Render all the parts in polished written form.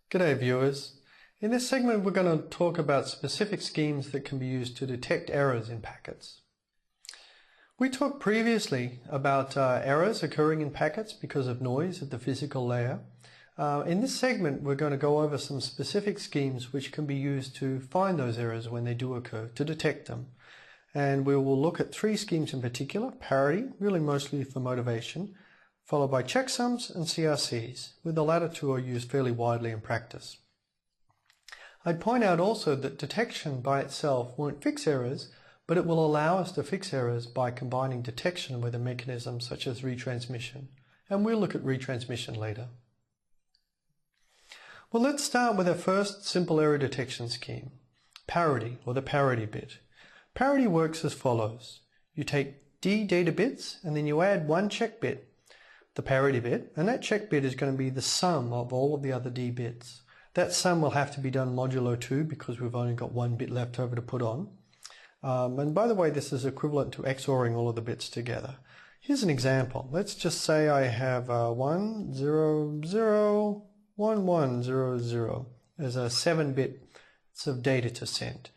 G'day viewers. In this segment we're going to talk about specific schemes that can be used to detect errors in packets. We talked previously about errors occurring in packets because of noise at the physical layer. In this segment we're going to go over some specific schemes which can be used to find those errors when they do occur, to detect them. And we will look at three schemes in particular: parity, really mostly for motivation, followed by checksums and CRCs, with the latter two are used fairly widely in practice. I'd point out also that detection by itself won't fix errors, but it will allow us to fix errors by combining detection with a mechanism such as retransmission, and we'll look at retransmission later. Well, let's start with our first simple error detection scheme, parity, or the parity bit. Parity works as follows. You take D data bits and then you add one check bit, the parity bit, and that check bit is going to be the sum of all of the other D bits. That sum will have to be done modulo 2 because we've only got one bit left over to put on. And by the way, this is equivalent to XORing all of the bits together. Here's an example. Let's just say I have 1 0 0 1 1 0 0 as a 7 bits of data to send.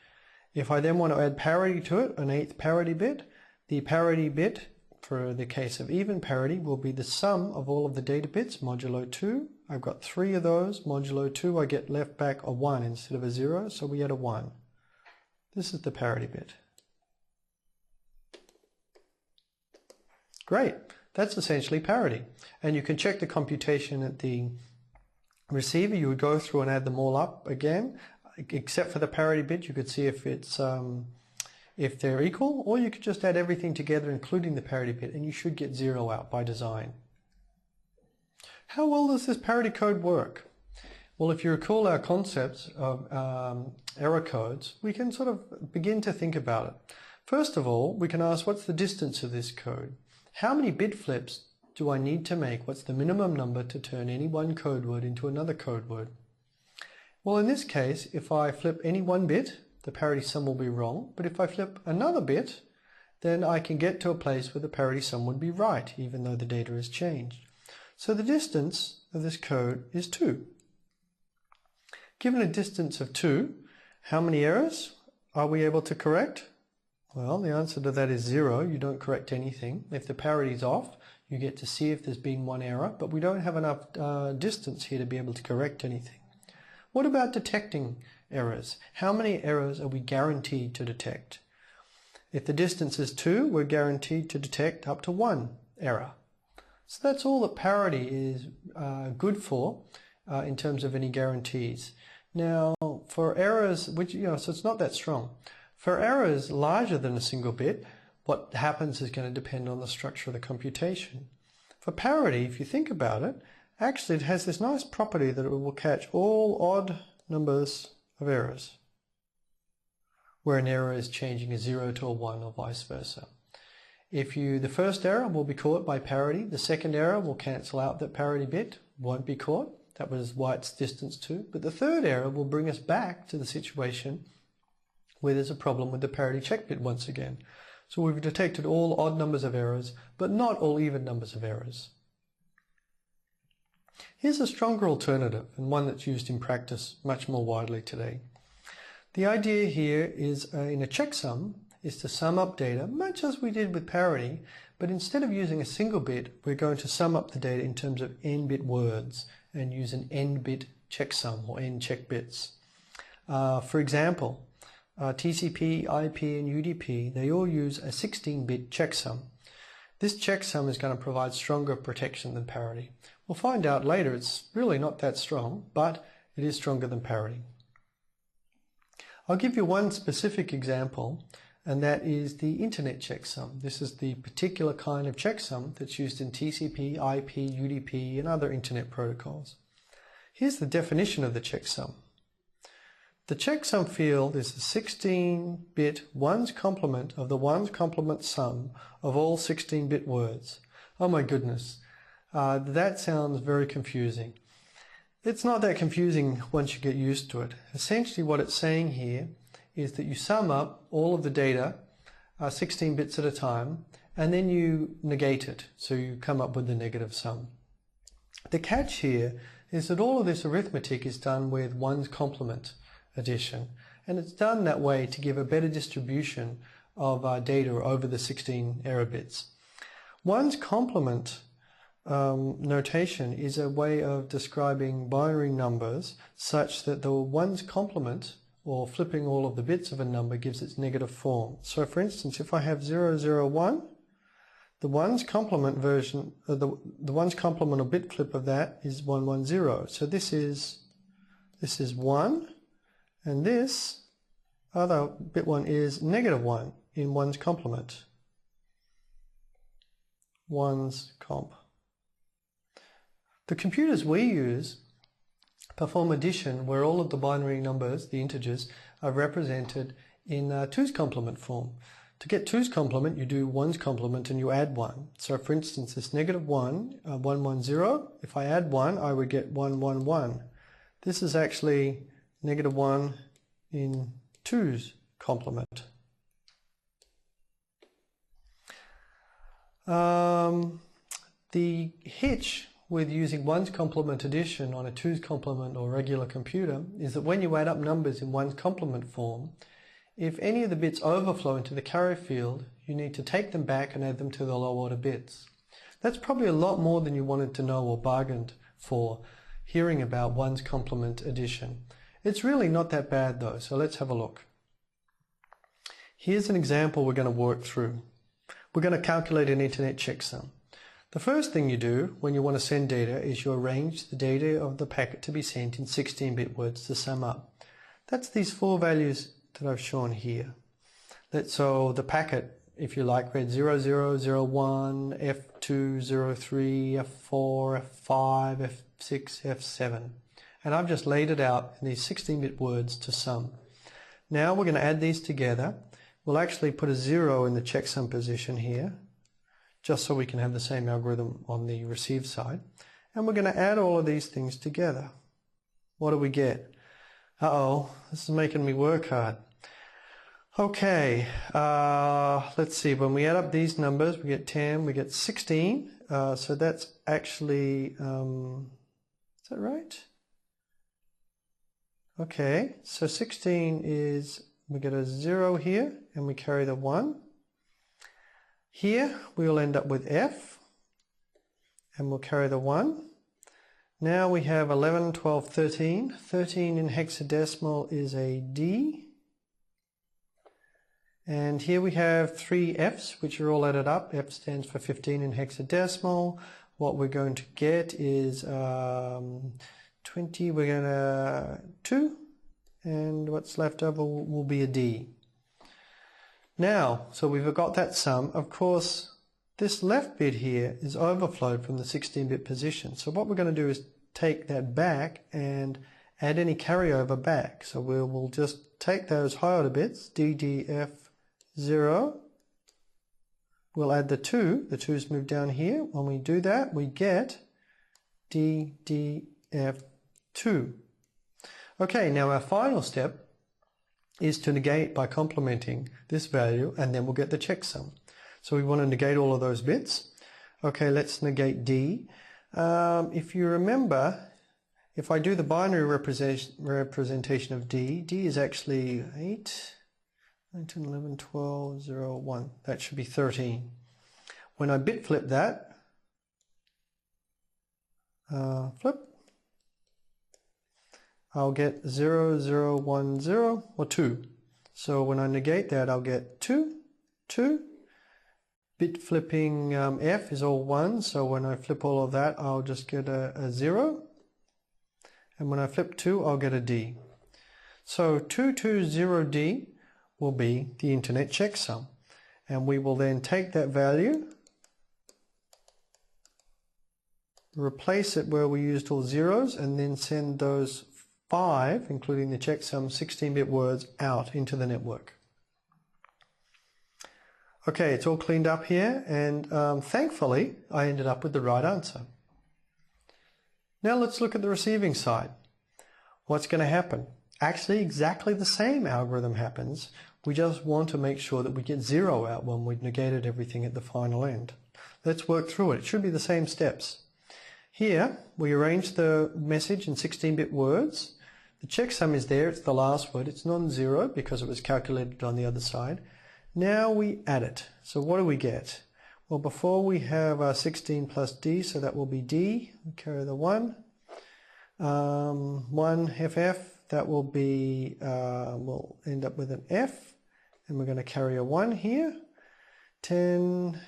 If I then want to add parity to it, an 8th parity bit, the parity bit for the case of even parity will be the sum of all of the data bits modulo 2. I've got 3 of those modulo 2. I get left back a 1 instead of a 0, so we add a 1. This is the parity bit. Great, that's essentially parity. And you can check the computation at the receiver. You would go through and add them all up again, except for the parity bit. You could see if they're equal, or you could just add everything together including the parity bit and you should get 0 out by design. How well does this parity code work? Well, if you recall our concepts of error codes, we can sort of begin to think about it. First of all, we can ask, what's the distance of this code? How many bit flips do I need to make? What's the minimum number to turn any one code word into another code word? Well, in this case, if I flip any one bit, the parity sum will be wrong, but if I flip another bit, then I can get to a place where the parity sum would be right, even though the data has changed. So the distance of this code is 2. Given a distance of 2, how many errors are we able to correct? Well, the answer to that is 0. You don't correct anything. If the parity is off, you get to see if there's been one error, but we don't have enough distance here to be able to correct anything. What about detecting errors? How many errors are we guaranteed to detect? If the distance is 2, we're guaranteed to detect up to 1 error. So that's all that parity is good for in terms of any guarantees. Now, for errors, so it's not that strong. For errors larger than a single bit, what happens is going to depend on the structure of the computation. For parity, if you think about it, actually it has this nice property that it will catch all odd numbers of errors, where an error is changing a 0 to a 1 or vice versa. The first error will be caught by parity, the second error will cancel out that parity bit, won't be caught, that was why it's distance 2, but the third error will bring us back to the situation where there's a problem with the parity check bit once again. So we've detected all odd numbers of errors, but not all even numbers of errors. Here's a stronger alternative, and one that's used in practice much more widely today. The idea here is, in a checksum, is to sum up data, much as we did with parity, but instead of using a single bit, we're going to sum up the data in terms of n-bit words and use an n-bit checksum, or n check bits. For example, TCP, IP, and UDP, they all use a 16-bit checksum. This checksum is going to provide stronger protection than parity. We'll find out later it's really not that strong, but it is stronger than parity. I'll give you one specific example, and that is the internet checksum. This is the particular kind of checksum that's used in TCP, IP, UDP, and other internet protocols. Here's the definition of the checksum. The checksum field is a 16-bit ones complement of the ones complement sum of all 16-bit words. Oh my goodness, that sounds very confusing. It's not that confusing once you get used to it. Essentially what it's saying here is that you sum up all of the data 16 bits at a time, and then you negate it, so you come up with the negative sum. The catch here is that all of this arithmetic is done with ones complement addition, and it's done that way to give a better distribution of our data over the 16 error bits. Ones complement notation is a way of describing binary numbers such that the ones complement, or flipping all of the bits of a number, gives its negative form. So for instance, if I have 001, the ones complement version, the ones complement or bit flip of that is 110. So this is 1, and this other bit one is -1 in ones complement. Ones comp. The computers we use perform addition where all of the binary numbers, the integers, are represented in 2's complement form. To get 2's complement, you do 1's complement and you add 1. So for instance, this -1, 110, if I add 1, I would get 111. This is actually -1 in 2's complement. The hitch with using 1's complement addition on a 2's complement or regular computer is that when you add up numbers in 1's complement form, if any of the bits overflow into the carry field, you need to take them back and add them to the low order bits. That's probably a lot more than you wanted to know or bargained for hearing about 1's complement addition. It's really not that bad though, so let's have a look. Here's an example we're going to work through. We're going to calculate an internet checksum. The first thing you do when you want to send data is you arrange the data of the packet to be sent in 16-bit words to sum up. That's these 4 values that I've shown here. So the packet, if you like, read 0001, F203, F4, F5, F6, F7. And I've just laid it out in these 16-bit words to sum. Now we're going to add these together. We'll actually put a 0 in the checksum position here, just so we can have the same algorithm on the receive side. And we're going to add all of these things together. What do we get? Uh-oh, this is making me work hard. Okay, let's see, when we add up these numbers, we get 10, we get 16, so that's actually, is that right? Okay, so 16 is, we get a 0 here, and we carry the 1. Here, we will end up with F, and we'll carry the 1. Now we have 11, 12, 13. 13 in hexadecimal is a D. And here we have 3 Fs, which are all added up. F stands for 15 in hexadecimal. What we're going to get is 20, we're going to 2, and what's left over will be a D. Now, so we've got that sum. Of course, this left bit here is overflowed from the 16-bit position. So what we're going to do is take that back and add any carryover back. So we'll just take those high order bits, D, D, F, 0. We'll add the 2. The 2's moved down here. When we do that, we get D, D, F, 2. Okay, now our final step is to negate by complementing this value, and then we'll get the checksum. So we want to negate all of those bits. Okay, let's negate D. If you remember, if I do the binary representation of D, D is actually 8, 9, 10, 11, 12, 0, 1. That should be 13. When I bit flip that, flip, I'll get 0, 0, 1, 0, or 2. So when I negate that, I'll get 2, 2. Bit flipping F is all 1, so when I flip all of that, I'll just get a 0. And when I flip 2, I'll get a D. So 220D will be the internet checksum. And we will then take that value, replace it where we used all zeros, and then send those 5, including the checksum 16-bit words, out into the network. Okay, it's all cleaned up here, and thankfully I ended up with the right answer. Now let's look at the receiving side. What's going to happen? Actually, exactly the same algorithm happens. We just want to make sure that we get 0 out when we've negated everything at the final end. Let's work through it. It should be the same steps. Here, we arrange the message in 16-bit words. The checksum is there, it's the last word. It's non-zero because it was calculated on the other side. Now we add it. So what do we get? Well, before we have 16 plus D, so that will be D. We carry the 1. 1 FF, that will be, we'll end up with an F. And we're going to carry a 1 here. 10,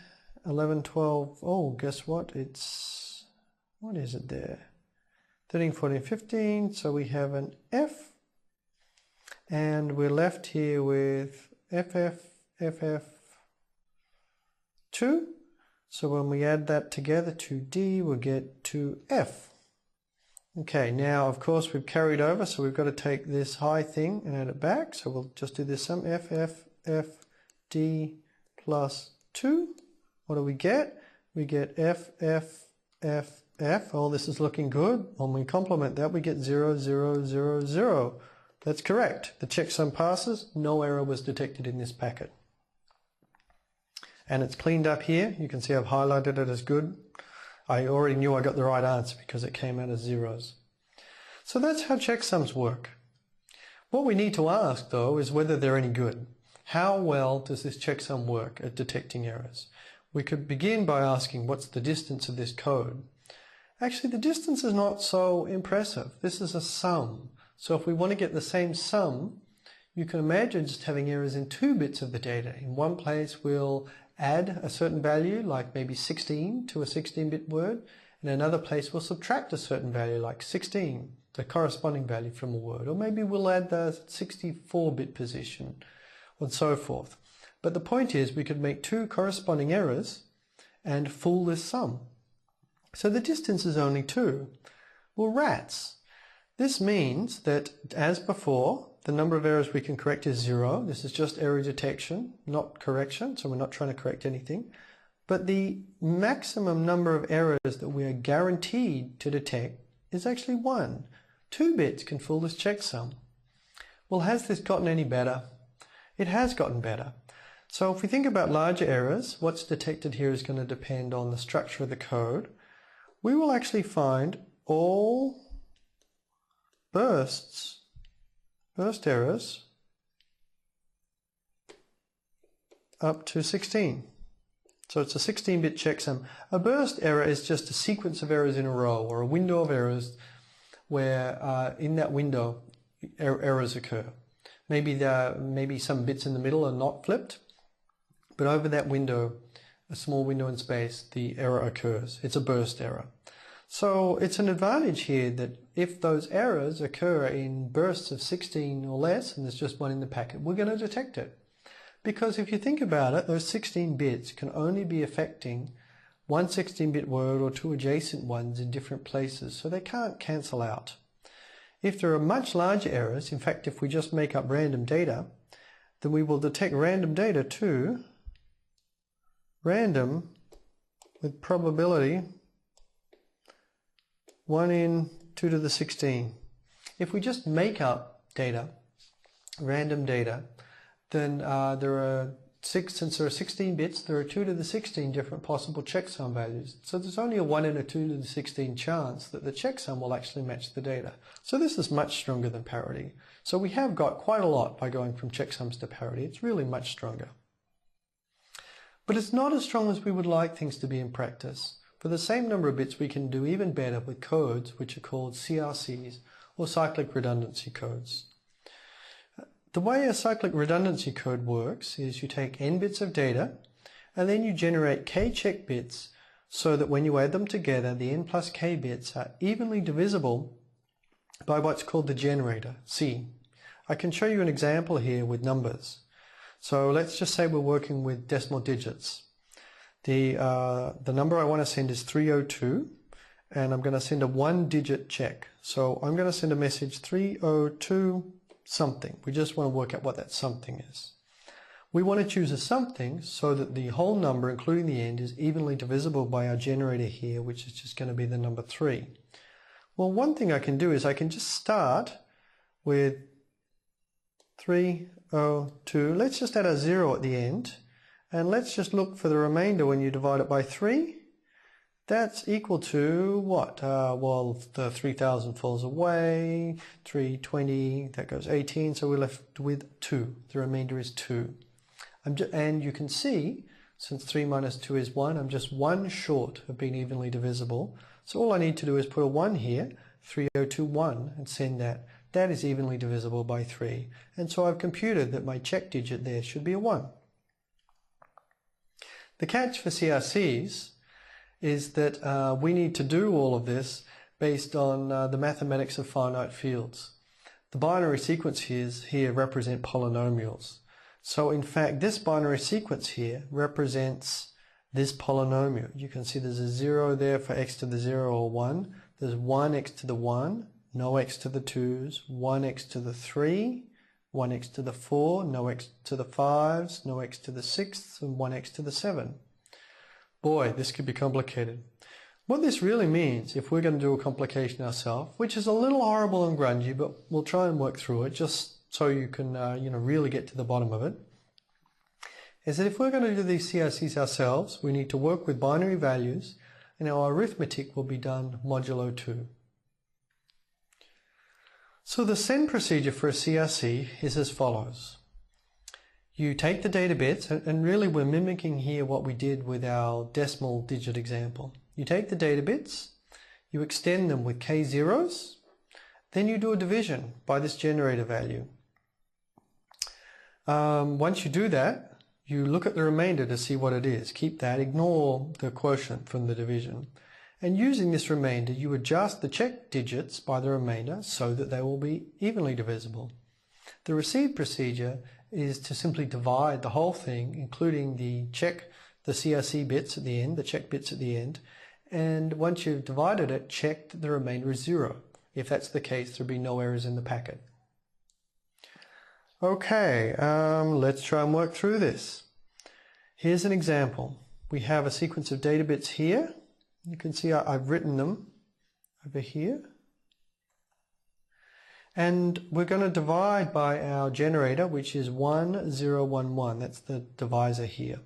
11, 12, oh, guess what? It's, what is it there? 13, 14, 15, so we have an F. And we're left here with FF, FF, 2. So when we add that together to D, we'll get to F. Okay, now of course we've carried over, so we've got to take this high thing and add it back. So we'll just do this sum, FF, F, D plus 2. What do we get? We get F, F, F, F. Oh, this is looking good. When we complement that, we get 0, 0, 0, 0. That's correct. The checksum passes. No error was detected in this packet. And it's cleaned up here. You can see I've highlighted it as good. I already knew I got the right answer because it came out as zeros. So that's how checksums work. What we need to ask, though, is whether they're any good. How well does this checksum work at detecting errors? We could begin by asking, what's the distance of this code? Actually, the distance is not so impressive. This is a sum. So if we want to get the same sum, you can imagine just having errors in 2 bits of the data. In one place, we'll add a certain value, like maybe 16 to a 16-bit word. In another place, we'll subtract a certain value, like 16, the corresponding value from a word. Or maybe we'll add the 64-bit position, and so forth. But the point is, we could make 2 corresponding errors and fool this sum. So the distance is only 2. Well, rats. This means that, as before, the number of errors we can correct is 0. This is just error detection, not correction, so we're not trying to correct anything. But the maximum number of errors that we are guaranteed to detect is actually 1. 2 bits can fool this checksum. Well, has this gotten any better? It has gotten better. So if we think about larger errors, what's detected here is going to depend on the structure of the code. We will actually find all burst errors up to 16. So it's a 16-bit checksum. A burst error is just a sequence of errors in a row, or a window of errors where in that window errors occur. Maybe some bits in the middle are not flipped, but over that window, a small window in space, the error occurs. It's a burst error. So it's an advantage here that if those errors occur in bursts of 16 or less, and there's just one in the packet, we're going to detect it. Because if you think about it, those 16 bits can only be affecting one 16-bit word or 2 adjacent ones in different places, so they can't cancel out. If there are much larger errors, in fact, if we just make up random data, then we will detect random data to random with probability 1 in 2 to the 16. If we just make up data, random data, then since there are 16 bits, there are 2 to the 16 different possible checksum values. So there's only a 1 in a 2 to the 16 chance that the checksum will actually match the data. So this is much stronger than parity. So we have got quite a lot by going from checksums to parity. It's really much stronger. But it's not as strong as we would like things to be in practice. For the same number of bits, we can do even better with codes which are called CRCs, or cyclic redundancy codes. The way a cyclic redundancy code works is you take n bits of data and then you generate k check bits so that when you add them together, the n plus k bits are evenly divisible by what's called the generator, C. I can show you an example here with numbers. So let's just say we're working with decimal digits. The number I want to send is 302, and I'm going to send a 1-digit check. So I'm going to send a message 302 something. We just want to work out what that something is. We want to choose a something so that the whole number, including the end, is evenly divisible by our generator here, which is just going to be the number 3. Well, one thing I can do is I can just start with 302. Let's just add a 0 at the end. And let's just look for the remainder when you divide it by 3. That's equal to what? Well, the 3,000 falls away, 320, that goes 18, so we're left with 2. The remainder is 2. And you can see, since 3 minus 2 is 1, I'm just 1 short of being evenly divisible. So all I need to do is put a 1 here, 3021, and send that. That is evenly divisible by 3. And so I've computed that my check digit there should be a 1. The catch for CRCs is that we need to do all of this based on the mathematics of finite fields. The binary sequences here represent polynomials. So in fact, this binary sequence here represents this polynomial. You can see there's a 0 there for x to the 0 or 1. There's 1x to the 1, no x to the 2's, 1x to the 3, 1x to the 4, no x to the 5's, no x to the 6th, and 1x to the 7. Boy, this could be complicated. What this really means, if we're going to do a complication ourselves, which is a little horrible and grungy, but we'll try and work through it just so you can really get to the bottom of it, is that if we're going to do these CRCs ourselves, we need to work with binary values, and our arithmetic will be done modulo 2. So the send procedure for a CRC is as follows. You take the data bits, and really we're mimicking here what we did with our decimal digit example. You take the data bits, you extend them with k zeros, then you do a division by this generator value. Once you do that, you look at the remainder to see what it is. Keep that, ignore the quotient from the division. And using this remainder, you adjust the check digits by the remainder so that they will be evenly divisible. The receive procedure is to simply divide the whole thing, including the CRC bits at the end, the check bits at the end, and once you've divided it, check that the remainder is 0. If that's the case, there'll be no errors in the packet. Okay, let's try and work through this. Here's an example. We have a sequence of data bits here. You can see I've written them over here. And we're going to divide by our generator, which is 1011. That's the divisor here.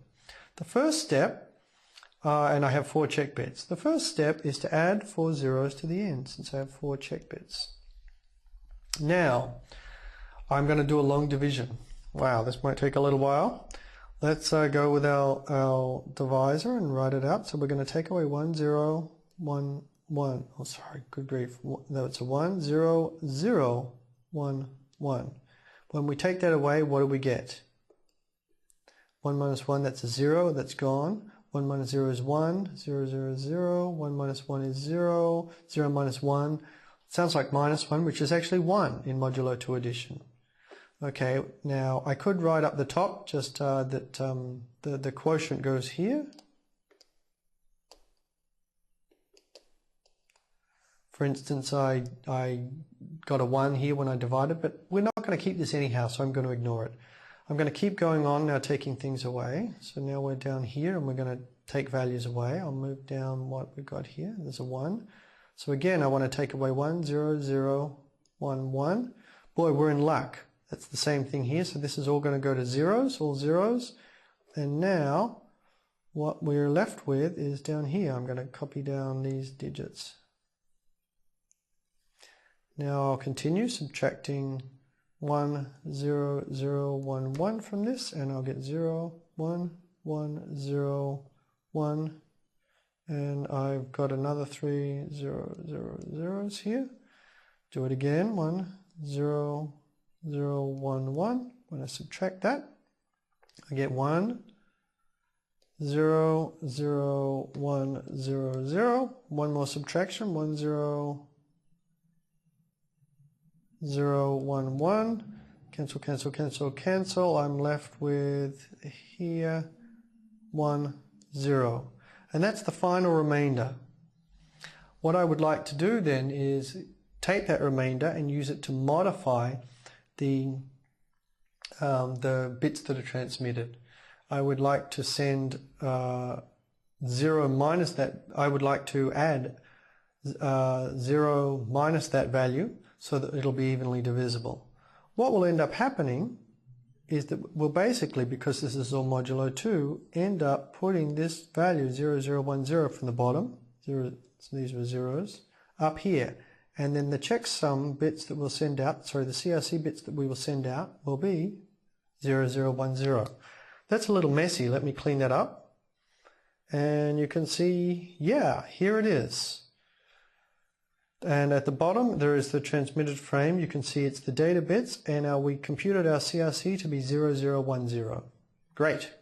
The first step, and I have 4 check bits. The first step is to add 4 zeros to the end, since I have 4 check bits. Now, I'm going to do a long division. Wow, this might take a little while. Let's go with our divisor and write it out. So we're going to take away 1, 0, 1, 1. Oh, sorry, good grief. No, it's a 1, 0, 0, 1, 1. When we take that away, what do we get? 1 minus 1, that's a 0, that's gone. 1 minus 0 is 1, 0, 0, 0. 1 minus 1 is 0, 0 minus 1. Sounds like minus 1, which is actually 1 in modulo 2 addition. Okay, now I could write up the top just that the quotient goes here. For instance, I got a 1 here when I divided, but we're not going to keep this anyhow, so I'm going to ignore it. I'm going to keep going on now, taking things away. So now we're down here and we're going to take values away. I'll move down what we've got here. There's a 1. So again, I want to take away 1, 0, 0, 1, 1. Boy, we're in luck. That's the same thing here. So this is all going to go to zeros, all zeros. And now what we're left with is down here. I'm going to copy down these digits. Now I'll continue subtracting 1, 0, 0, 1, 1 from this, and I'll get 0, 1, 1, 0, 1, and I've got another 3 0, 0, zeros here. Do it again, 1, 0, 0, 1, 1. When I subtract that, I get 1, 0, 0, 1, 0, 0. One more subtraction, 1, 0, 0, 1, 1. Cancel, cancel, cancel, cancel. I'm left with here 1, 0. And that's the final remainder. What I would like to do then is take that remainder and use it to modify the bits that are transmitted. I would like to send 0 minus that. I would like to add 0 minus that value so that it'll be evenly divisible. What will end up happening is that we'll basically, because this is all modulo 2, end up putting this value 0010 from the bottom, 0, so these were zeros, up here. And then the checksum bits that we'll send out, sorry, the CRC bits that we will send out will be 0010. That's a little messy. Let me clean that up. And you can see, yeah, here it is. And at the bottom, there is the transmitted frame. You can see it's the data bits, and we computed our CRC to be 0010. Great.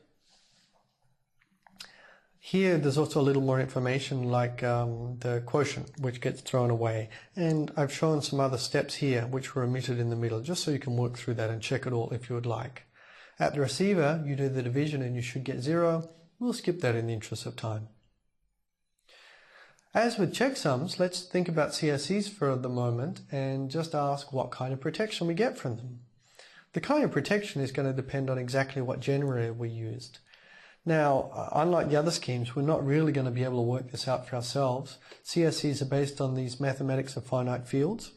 Here, there's also a little more information like the quotient, which gets thrown away. And I've shown some other steps here, which were omitted in the middle, just so you can work through that and check it all if you would like. At the receiver, you do the division and you should get 0. We'll skip that in the interest of time. As with checksums, let's think about CRCs for the moment and just ask what kind of protection we get from them. The kind of protection is going to depend on exactly what generator we used. Now, unlike the other schemes, we're not really going to be able to work this out for ourselves. CRCs are based on these mathematics of finite fields.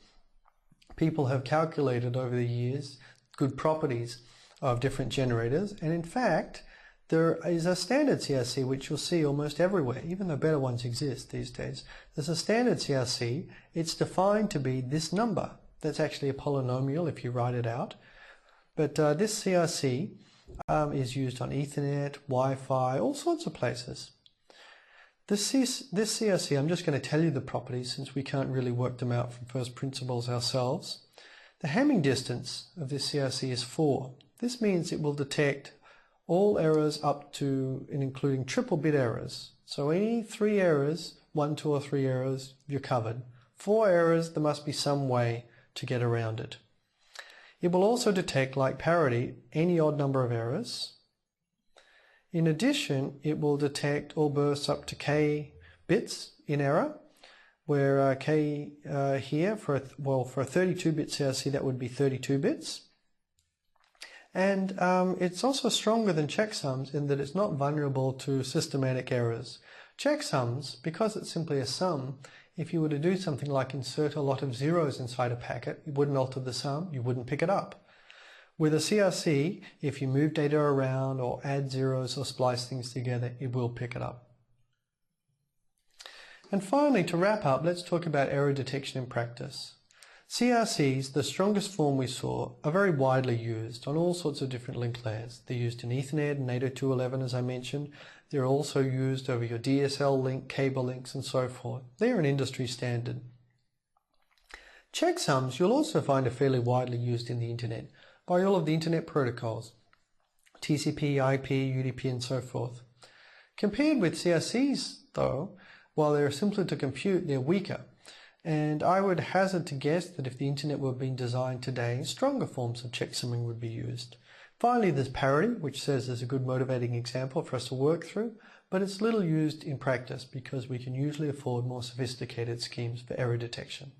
People have calculated over the years good properties of different generators, and in fact, there is a standard CRC which you'll see almost everywhere, even though better ones exist these days. There's a standard CRC. It's defined to be this number. That's actually a polynomial if you write it out. But this CRC is used on Ethernet, Wi-Fi, all sorts of places. This CRC, I'm just going to tell you the properties since we can't really work them out from first principles ourselves. The Hamming distance of this CRC is 4. This means it will detect all errors up to and including triple bit errors. So any 3 errors, 1, 2 or 3 errors, you're covered. 4 errors, there must be some way to get around it. It will also detect, like parity, any odd number of errors. In addition, it will detect all bursts up to k bits in error, where k here, for a 32-bit CRC, that would be 32 bits. And it's also stronger than checksums in that it's not vulnerable to systematic errors. Checksums, because it's simply a sum, if you were to do something like insert a lot of zeros inside a packet, it wouldn't alter the sum, you wouldn't pick it up. With a CRC, if you move data around or add zeros or splice things together, it will pick it up. And finally, to wrap up, let's talk about error detection in practice. CRCs, the strongest form we saw, are very widely used on all sorts of different link layers. They're used in Ethernet and 802.11, as I mentioned. They're also used over your DSL link, cable links, and so forth. They're an industry standard. Checksums you'll also find are fairly widely used in the Internet by all of the Internet protocols, TCP, IP, UDP, and so forth. Compared with CRCs, though, while they're simpler to compute, they're weaker. And I would hazard to guess that if the internet were being designed today, stronger forms of checksumming would be used. Finally, there's parity, which says there's a good motivating example for us to work through, but it's little used in practice because we can usually afford more sophisticated schemes for error detection.